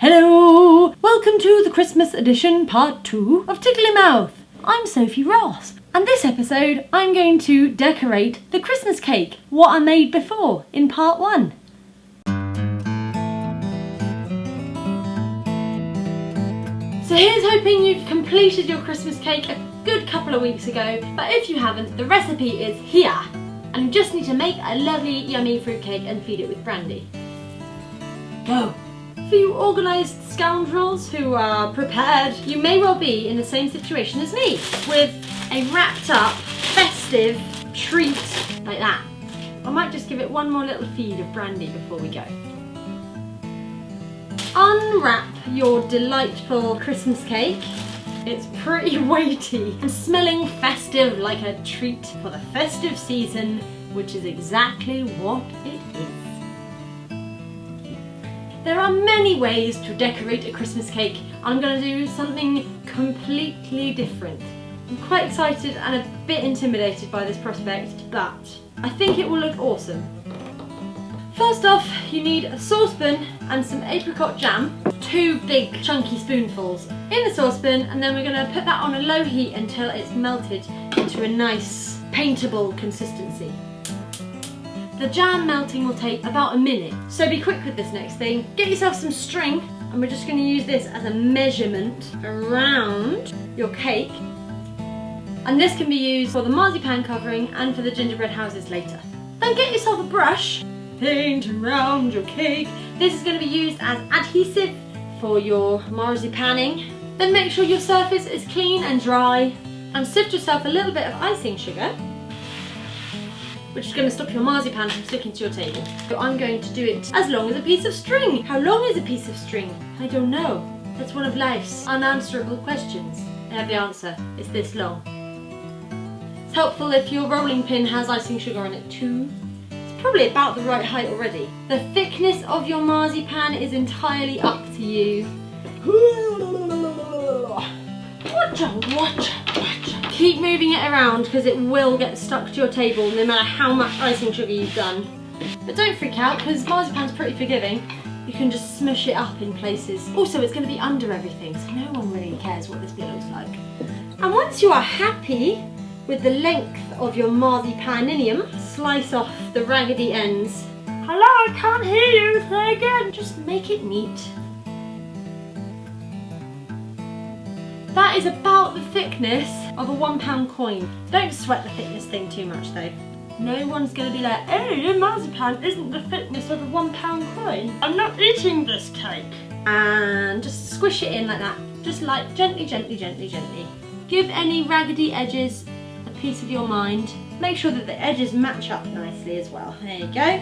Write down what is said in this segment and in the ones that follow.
Hello! Welcome to the Christmas edition part 2 of Tickly Mouth. I'm Sophie Ross, and this episode I'm going to decorate the Christmas cake, what I made before in part 1. So here's hoping you've completed your Christmas cake a good couple of weeks ago, but if you haven't, the recipe is here. And you just need to make a lovely yummy fruitcake and feed it with brandy. Go! For you organised scoundrels who are prepared, you may well be in the same situation as me, with a wrapped up, festive treat like that. I might just give it one more little feed of brandy before we go. Unwrap your delightful Christmas cake. It's pretty weighty and smelling festive like a treat for the festive season, which is exactly what it is. There are many ways to decorate a Christmas cake. I'm going to do something completely different. I'm quite excited and a bit intimidated by this prospect, but I think it will look awesome. First off, you need a saucepan and some apricot jam, 2 big chunky spoonfuls in the saucepan, and then we're going to put that on a low heat until it's melted into a nice paintable consistency. The jam melting will take about a minute, so be quick with this next thing. Get yourself some string, and we're just going to use this as a measurement around your cake. And this can be used for the marzipan covering and for the gingerbread houses later. Then get yourself a brush, paint around your cake. This is going to be used as adhesive for your marzipaning. Then make sure your surface is clean and dry, and sift yourself a little bit of icing sugar, which is going to stop your marzipan from sticking to your table. So I'm going to do it as long as a piece of string. How long is a piece of string? I don't know. That's one of life's unanswerable questions. I have the answer. It's this long. It's helpful if your rolling pin has icing sugar in it too. It's probably about the right height already. The thickness of your marzipan is entirely up to you. Watch. Keep moving it around because it will get stuck to your table no matter how much icing sugar you've done. But don't freak out because marzipan's pretty forgiving. You can just smush it up in places. Also, it's going to be under everything, so no one really cares what this bit looks like. And once you are happy with the length of your marzipaninium, slice off the raggedy ends. Hello, I can't hear you. Say again. Just make it neat. That is about the thickness of a £1 coin. Don't sweat the thickness thing too much though. No one's going to be like, oh, your marzipan isn't the thickness of a £1 coin. I'm not eating this cake. And just squish it in like that. Just like gently. Give any raggedy edges a piece of your mind. Make sure that the edges match up nicely as well. There you go.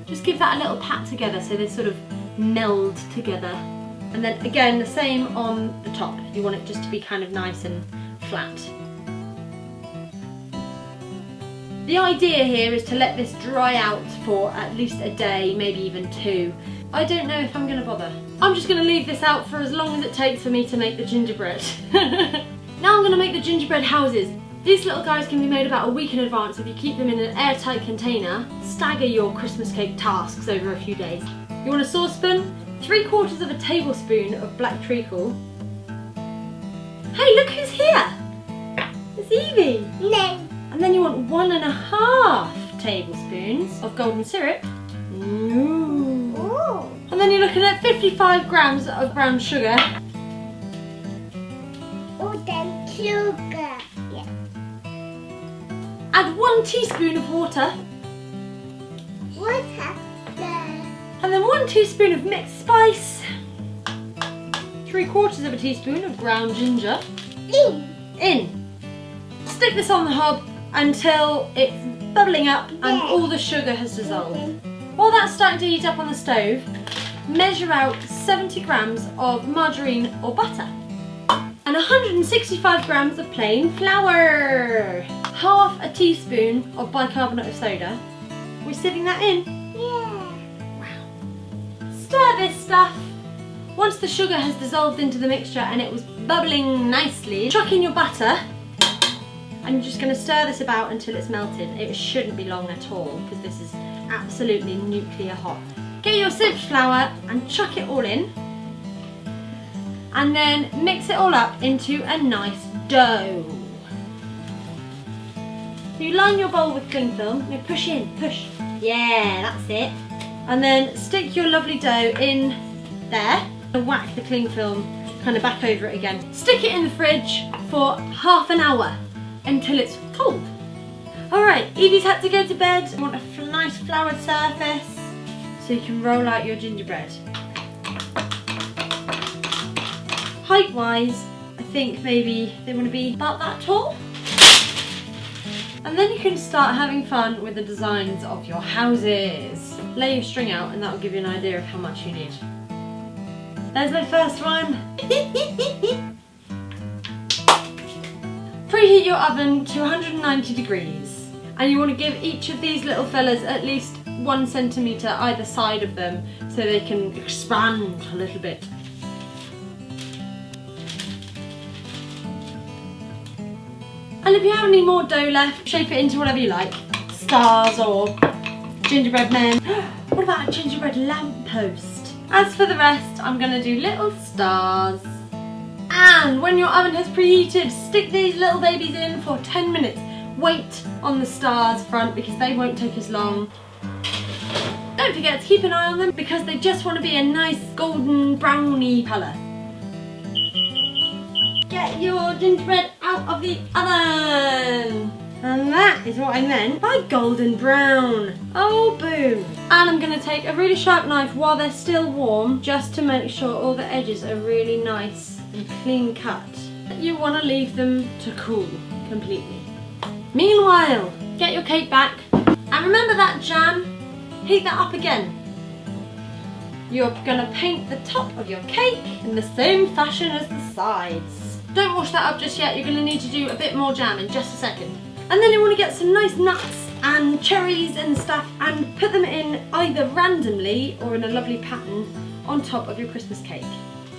Just give that a little pat together so they sort of meld together. And then again, the same on the top. You want it just to be kind of nice and flat. The idea here is to let this dry out for at least a day, maybe even 2. I don't know if I'm going to bother. I'm just going to leave this out for as long as it takes for me to make the gingerbread. Now I'm going to make the gingerbread houses. These little guys can be made about a week in advance if you keep them in an airtight container. Stagger your Christmas cake tasks over a few days. You want a saucepan? 3/4 of a tablespoon of black treacle. Hey, look who's here! It's Evie! No. And then you want 1.5 tablespoons of golden syrup. Ooh. Ooh. And then you're looking at 55 grams of brown sugar. Oh, then sugar. Yeah. Add 1 teaspoon of water. Water. And then 1 teaspoon of mixed spice. 3/4 of a teaspoon of ground ginger. In. Stick this on the hob until it's bubbling up and all the sugar has dissolved. While that's starting to heat up on the stove, measure out 70 grams of margarine or butter and 165 grams of plain flour. Half a teaspoon of bicarbonate of soda. We're sieving that in. Stir this stuff. Once the sugar has dissolved into the mixture and it was bubbling nicely, chuck in your butter and you're just going to stir this about until it's melted. It shouldn't be long at all because this is absolutely nuclear hot. Get your sieved flour and chuck it all in. and then mix it all up into a nice dough. So you line your bowl with cling film, you push in, push. Yeah, that's it. And then stick your lovely dough in there and whack the cling film kind of back over it again. Stick it in the fridge for half an hour until it's cold. Alright, Evie's had to go to bed. You want a nice floured surface so you can roll out your gingerbread. Height-wise, I think maybe they want to be about that tall. And then you can start having fun with the designs of your houses. Lay your string out and that will give you an idea of how much you need. There's my first one. Preheat your oven to 190 degrees. And you want to give each of these little fellas at least 1 centimetre either side of them so they can expand a little bit. And if you have any more dough left, shape it into whatever you like. Stars or gingerbread men. What about a gingerbread lamppost? As for the rest, I'm going to do little stars. And when your oven has preheated, stick these little babies in for 10 minutes. Wait on the stars front because they won't take as long. Don't forget to keep an eye on them because they just want to be a nice golden browny colour. Get your gingerbread out of the oven. And that is what I meant by golden brown. Oh, boom. And I'm going to take a really sharp knife while they're still warm just to make sure all the edges are really nice and clean cut. You want to leave them to cool completely. Meanwhile, get your cake back. And remember that jam? Heat that up again. You're going to paint the top of your cake in the same fashion as the sides. Don't wash that up just yet, you're going to need to do a bit more jam in just a second. And then you want to get some nice nuts and cherries and stuff and put them in either randomly or in a lovely pattern on top of your Christmas cake.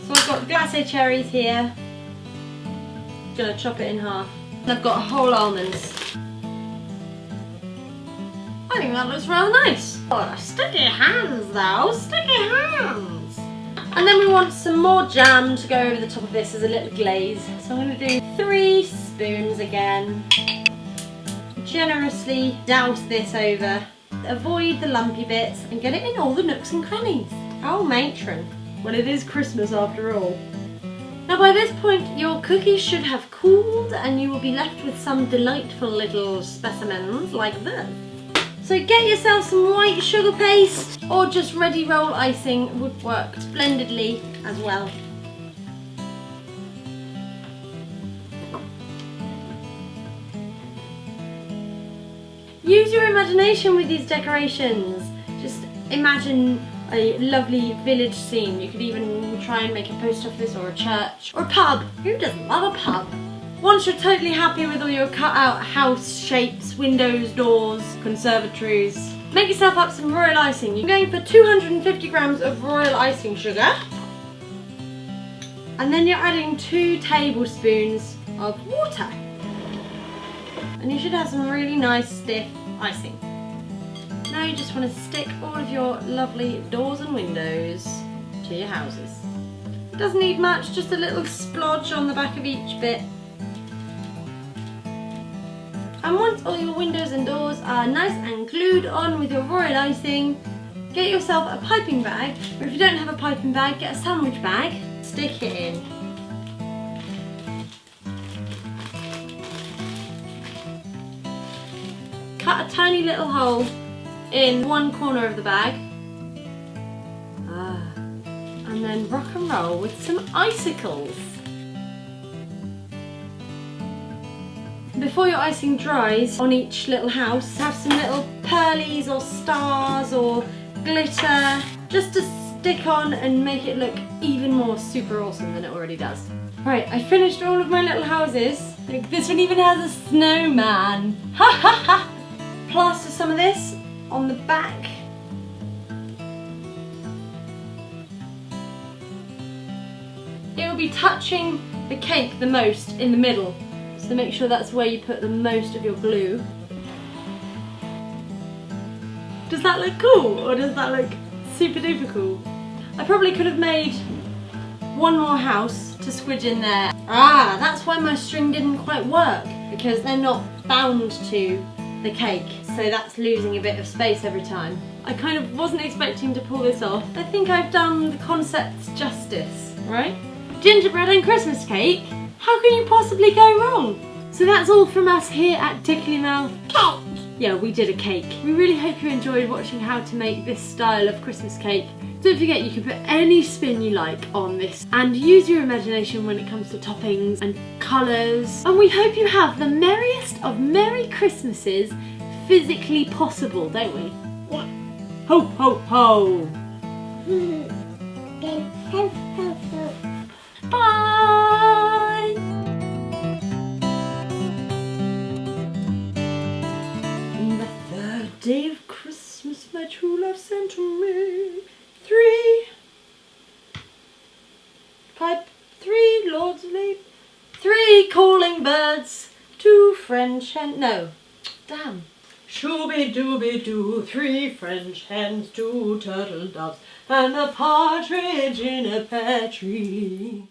So I've got glace cherries here. I'm going to chop it in half. And I've got whole almonds. I think that looks rather nice. Oh, sticky hands though, sticky hands. And then we want some more jam to go over the top of this as a little glaze. So I'm going to do 3 spoons again. Generously douse this over. Avoid the lumpy bits and get it in all the nooks and crannies. Oh, matron. Well, it is Christmas after all. Now by this point your cookies should have cooled and you will be left with some delightful little specimens like this. So get yourself some white sugar paste or just ready roll icing would work splendidly as well. Use your imagination with these decorations. Just imagine a lovely village scene. You could even try and make a post office or a church or a pub. Who doesn't love a pub? Once you're totally happy with all your cut out house shapes, windows, doors, conservatories, make yourself up some royal icing. You're going for 250 grams of royal icing sugar. And then you're adding 2 tablespoons of water. And you should have some really nice stiff icing. Now you just want to stick all of your lovely doors and windows to your houses. It doesn't need much, just a little splodge on the back of each bit. And once all your windows and doors are nice and glued on with your royal icing, get yourself a piping bag, or if you don't have a piping bag, get a sandwich bag, stick it in. Cut a tiny little hole in one corner of the bag. And then rock and roll with some icicles. Before your icing dries on each little house, have some little pearlies or stars or glitter just to stick on and make it look even more super awesome than it already does. Right, I finished all of my little houses. Look, this one even has a snowman. Ha ha ha! Plaster some of this on the back. It will be touching the cake the most in the middle. So make sure that's where you put the most of your glue. Does that look cool or does that look super duper cool? I probably could have made one more house to squidge in there. Ah, that's why my string didn't quite work, because they're not bound to the cake, so that's losing a bit of space every time. I kind of wasn't expecting to pull this off. I think I've done the concepts justice, right? Gingerbread and Christmas cake? How can you possibly go wrong? So that's all from us here at Tickly Mouth. Cake. Yeah, we did a cake. We really hope you enjoyed watching how to make this style of Christmas cake. Don't forget you can put any spin you like on this and use your imagination when it comes to toppings and colours. And we hope you have the merriest of Merry Christmases physically possible, don't we? Yeah. Ho ho ho! Then ho ho ho. Bye! The third day of Christmas my true love sent to me 3 lords of leave, 3 calling birds, 2 French hens, no, damn. Shooby-dooby-doo, 3 French hens, 2 turtle doves, and a partridge in a pear tree.